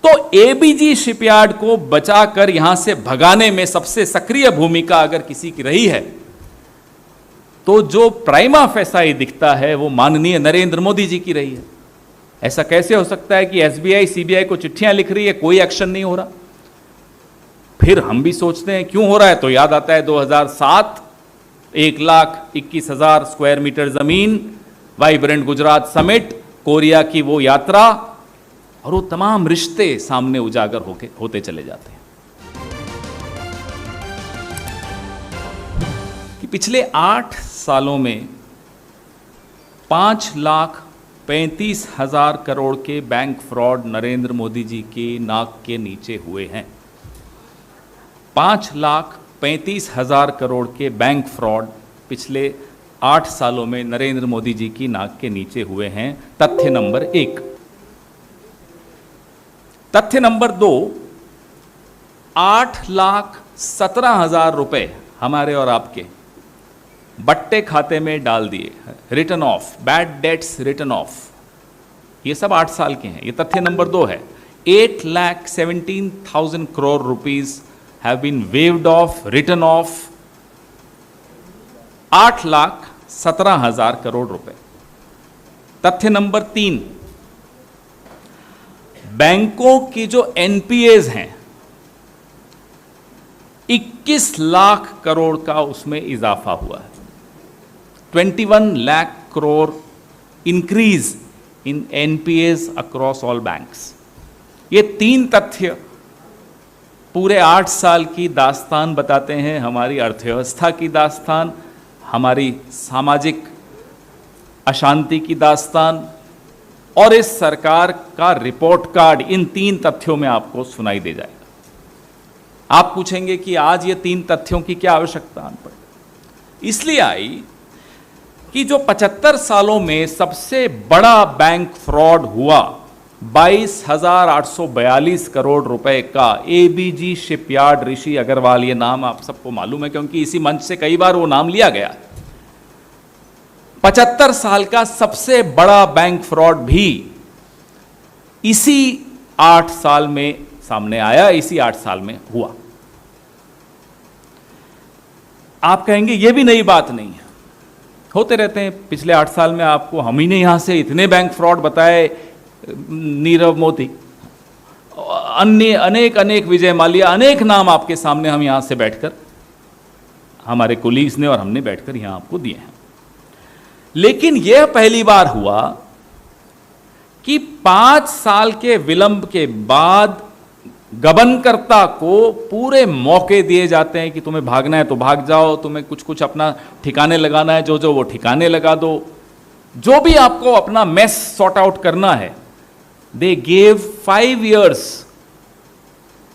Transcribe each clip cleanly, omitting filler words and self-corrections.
तो ABG shipyard को बचाकर यहां से भगाने में सबसे सक्रिय भूमिका अगर किसी की रही है तो जो प्राइमा फेसाई दिखता है वो माननीय नरेंद्र मोदी जी की रही है। ऐसा कैसे हो सकता है कि एसबीआई सीबीआई को चिट्ठियां लिख रही है, कोई एक्शन नहीं हो रहा? फिर हम भी सोचते हैं क्यों हो रहा है, तो याद आता है 2007, 1,21,000 स्क्वायर मीटर जमीन, वाइब्रेंट गुजरात समिट, कोरिया की वो यात्रा, और वो तमाम रिश्ते सामने उजागर होते चले जाते हैं कि पिछले 8 सालों में 5,35,000 करोड़ के बैंक फ्रॉड नरेंद्र मोदी जी की नाक के नीचे हुए हैं। 5,35,000 करोड़ के बैंक फ्रॉड पिछले 8 सालों में नरेंद्र मोदी जी की नाक के नीचे हुए हैं। तथ्य नंबर 1। तथ्य नंबर 2, 8,17,000 रुपए हमारे और आपके बट्टे खाते में डाल दिए, return of, bad debts return of. ये सब 8 साल के हैं। ये तथ्य नंबर 2 है। 8,17,000 crore rupees have been waived off, written off, 8,17,000 crore रुपए। तथ्य नंबर 3, बैंकों की जो एनपीएज हैं 21 लाख करोड़ का उसमें इजाफा हुआ है। 21 lakh crore increase in NPAs across all banks. ये 3 तथ्य पूरे 8 साल की दास्तान बताते हैं, हमारी अर्थव्यवस्था की दास्तान, हमारी सामाजिक अशांति की दास्तान, और इस सरकार का रिपोर्ट कार्ड इन 3 तथ्यों में आपको सुनाई दे जाएगा। आप पूछेंगे कि आज ये 3 तथ्यों की क्या आवश्यकता आन पड़ी? इसलिए आई कि जो 75 सालों में सबसे बड़ा बैंक फ्रॉड हुआ, 22,842 करोड़ रुपए का एबीजी शिपयार्ड, ऋषि अग्रवाल, ये नाम आप सबको मालूम है क्योंकि इसी मंच से कई बार वो नाम लिया गया। 75 साल का सबसे बड़ा बैंक फ्रॉड भी इसी 8 साल में सामने आया, इसी 8 साल में हुआ। आप कहेंगे ये भी नई बात नहीं है, होते रहते हैं। पिछले 8 साल में आपको हम ही ने यहां से इतने बैंक फ्रॉड बताए, नीरव मोदी, अन्य अनेक विजय माल्या, अनेक नाम आपके सामने हम यहां से बैठकर, हमारे कोलीग्स ने और हमने बैठकर यहां आपको दिए हैं। लेकिन यह पहली बार हुआ कि 5 साल के विलंब के बाद गबनकर्ता को पूरे मौके दिए जाते हैं कि तुम्हें भागना है तो भाग जाओ, तुम्हें कुछ अपना ठिकाने लगाना है, जो वो ठिकाने लगा दो, जो भी आपको अपना मेस सॉर्ट आउट करना है। They gave 5 years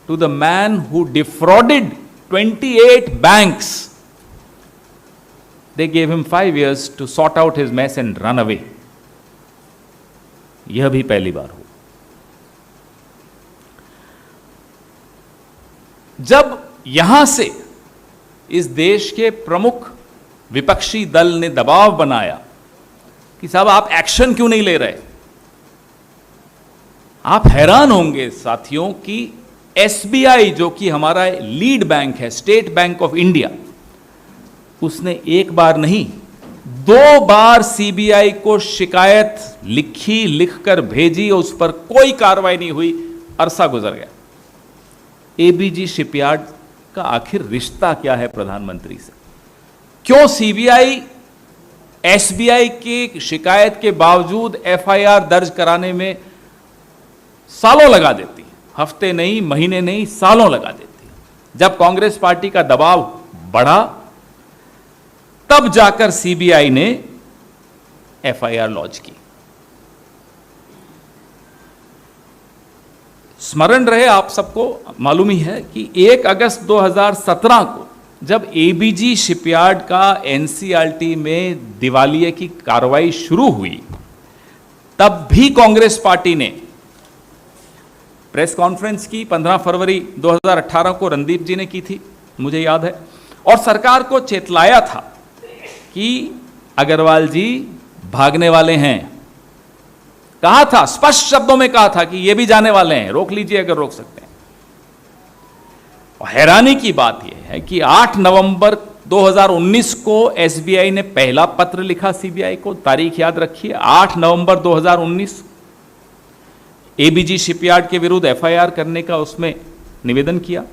to the man who defrauded 28 banks. They gave him 5 years to sort out his mess and run away. यह भी पहली बार हुआ। जब यहां से इस देश के प्रमुख विपक्षी दल ने दबाव बनाया कि साहब आप एक्शन क्यों नहीं ले रहे, आप हैरान होंगे साथियों कि एसबीआई, जो कि हमारा लीड बैंक है, स्टेट बैंक ऑफ इंडिया, उसने एक बार नहीं 2 बार सीबीआई को शिकायत लिखकर भेजी, और उस पर कोई कार्रवाई नहीं हुई। अरसा गुजर गया। एबीजी शिपयार्ड का आखिर रिश्ता क्या है प्रधानमंत्री से? क्यों सीबीआई एसबीआई की शिकायत के बावजूद एफआईआर दर्ज कराने में सालों लगा देती है? हफ्ते नहीं, महीने नहीं, सालों लगा देती है। जब कांग्रेस पार्टी का दबाव बढ़ा तब जाकर सीबीआई ने एफआईआर लॉन्च की। स्मरण रहे, आप सबको मालूम ही है कि 1 अगस्त 2017 को जब एबीजी शिपयार्ड का एनसीईआरटी में दिवालिये की कार्रवाई शुरू हुई, तब भी कांग्रेस पार्टी ने प्रेस कॉन्फ्रेंस की 15 फरवरी 2018 को रणदीप जी ने की थी, मुझे याद है, और सरकार को चेतलाया था कि अग्रवाल जी भागने वाले हैं, कहा था, स्पष्ट शब्दों में कहा था कि ये भी जाने वाले हैं, रोक लीजिए अगर रोक सकते हैं। और हैरानी की बात यह है कि 8 नवंबर 2019 को एसबीआई ने पहला पत्र लिखा सीबीआई को, तारीख याद रखिए 8 नवंबर 2019, एबीजी शिपयार्ड के विरुद्ध एफआईआर करने का उसमें निवेदन किया।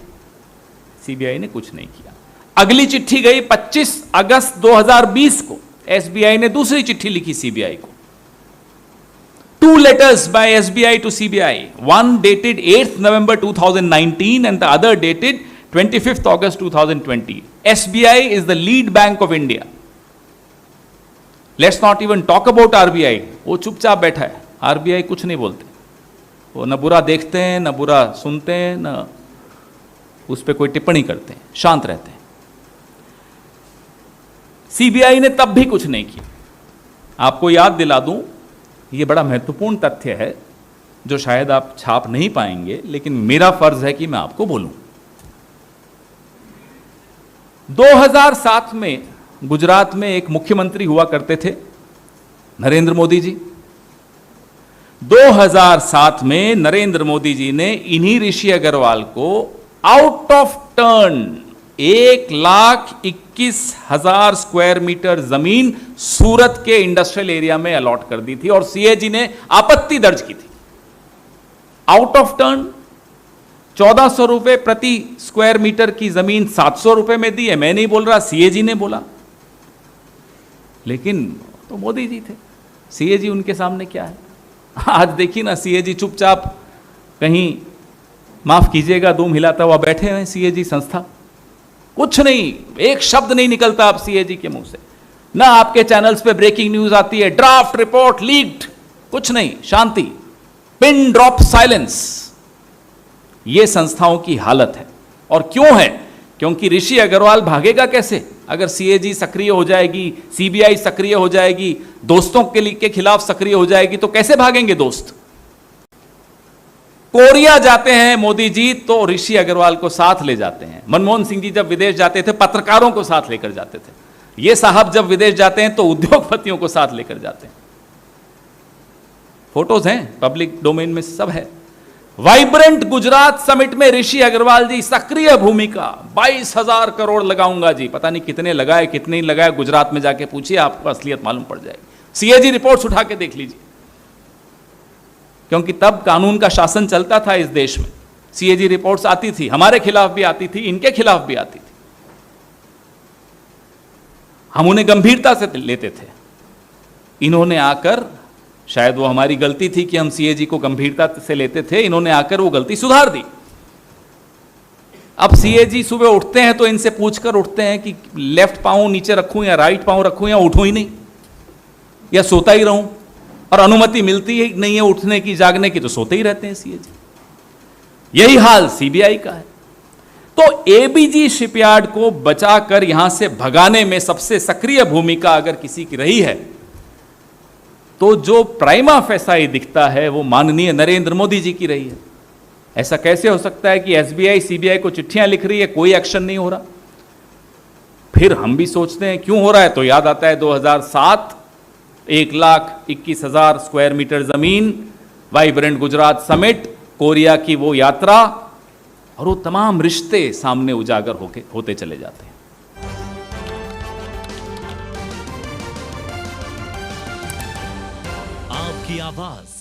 सीबीआई ने कुछ नहीं किया। अगली चिट्ठी गई 25 अगस्त 2020 को, एसबीआई ने दूसरी चिट्ठी लिखी सीबीआई को। 2 letters by SBI to CBI, one dated 8th November 2019 and the other dated 25th August 2020. SBI is the lead bank of India. Let's not even talk about RBI. वो चुपचाप बैठा है, RBI कुछ नहीं बोलते, वो न बुरा देखते हैं, न बुरा सुनते हैं, न उस पर कोई टिप्पणी करते हैं, शांत रहते हैं। सीबीआई ने तब भी कुछ नहीं किया। आपको याद दिला दूं, ये बड़ा महत्वपूर्ण तथ्य है जो शायद आप छाप नहीं पाएंगे, लेकिन मेरा फर्ज है कि मैं आपको बोलूं। 2007 में गुजरात में एक मुख्यमंत्री हुआ करते थे, नरेंद्र मोदी जी। 2007 में नरेंद्र मोदी जी ने इन्हीं ऋषि अग्रवाल को out of turn 1,21,000 square metre जमीन सूरत के इंडस्ट्रियल एरिया में अलॉट कर दी थी और सीएजी ने आपत्ति दर्ज की थी। आउट ऑफ टर्न 1400 रुपए प्रति स्क्वायर मीटर की जमीन 700 रुपए में दी है। मैं नहीं बोल रहा, सीएजी ने बोला। लेकिन तो मोदी जी थे, सीएजी उनके सामने क्या है। आज देखिए ना, सीएजी चुपचाप कहीं, माफ कीजिएगा, दूम हिलाता हुआ बैठे हैं सीएजी संस्था। कुछ नहीं, एक शब्द नहीं निकलता आप सीएजी के मुंह से, ना आपके चैनल्स पे ब्रेकिंग न्यूज आती है, ड्राफ्ट रिपोर्ट लीक्ड, कुछ नहीं, शांति, पिन ड्रॉप साइलेंस। ये संस्थाओं की हालत है। और क्यों है? क्योंकि ऋषि अग्रवाल भागेगा कैसे? अगर सीएजी सक्रिय हो जाएगी, सीबीआई सक्रिय हो जाएगी, दोस्तों के खिलाफ सक्रिय हो जाएगी, तो कैसे भागेंगे दोस्त? कोरिया जाते हैं मोदी जी तो ऋषि अग्रवाल को साथ ले जाते हैं। मनमोहन सिंह जी जब विदेश जाते थे पत्रकारों को साथ लेकर जाते थे। ये साहब जब विदेश जाते हैं तो उद्योगपतियों को साथ लेकर जाते हैं। फोटोज हैं, पब्लिक डोमेन में सब है। वाइब्रेंट गुजरात समिट में ऋषि अग्रवाल जी सक्रिय भूमिका, 22,000 करोड़ लगाऊंगा जी। पता नहीं कितने लगाए कितने नहीं लगाए, गुजरात में जाके पूछिए, आपको असलियत मालूम पड़ जाएगी। सीएजी रिपोर्ट्स उठा के देख लीजिए, क्योंकि तब कानून का शासन चलता था इस देश में। सीएजी रिपोर्ट्स आती थी, हमारे खिलाफ भी आती थी, इनके खिलाफ भी आती थी। हम उन्हें गंभीरता से लेते थे। इन्होंने आकर, शायद वो हमारी गलती थी कि हम सीएजी को गंभीरता से लेते थे, इन्होंने आकर वो गलती सुधार दी। अब सीएजी सुबह उठते हैं तो इनसे पूछकर उठते हैं कि लेफ्ट पांव नीचे रखूं या राइट पांव रखूं या उठूं ही नहीं, या सोता ही रहूं। और अनुमति मिलती ही नहीं है उठने की, जागने की, तो सोते ही रहते हैं सीएजी। यही हाल सीबीआई का है। तो एबीजी शिपयार्ड को बचाकर यहां से भगाने में सबसे सक्रिय भूमिका अगर किसी की रही है, तो जो प्राइमा फेसाई दिखता है वो माननीय नरेंद्र मोदी जी की रही है। ऐसा कैसे हो सकता है कि एसबीआई सीबीआई को चिट्ठियां लिख रही है, कोई एक्शन नहीं हो रहा? फिर हम भी सोचते हैं क्यों हो रहा है, तो याद आता है 2007, 1,21,000 स्क्वायर मीटर जमीन, वाइब्रेंट गुजरात समिट, कोरिया की वो यात्रा, और वो तमाम रिश्ते सामने उजागर होते चले जाते हैं। आपकी आवाज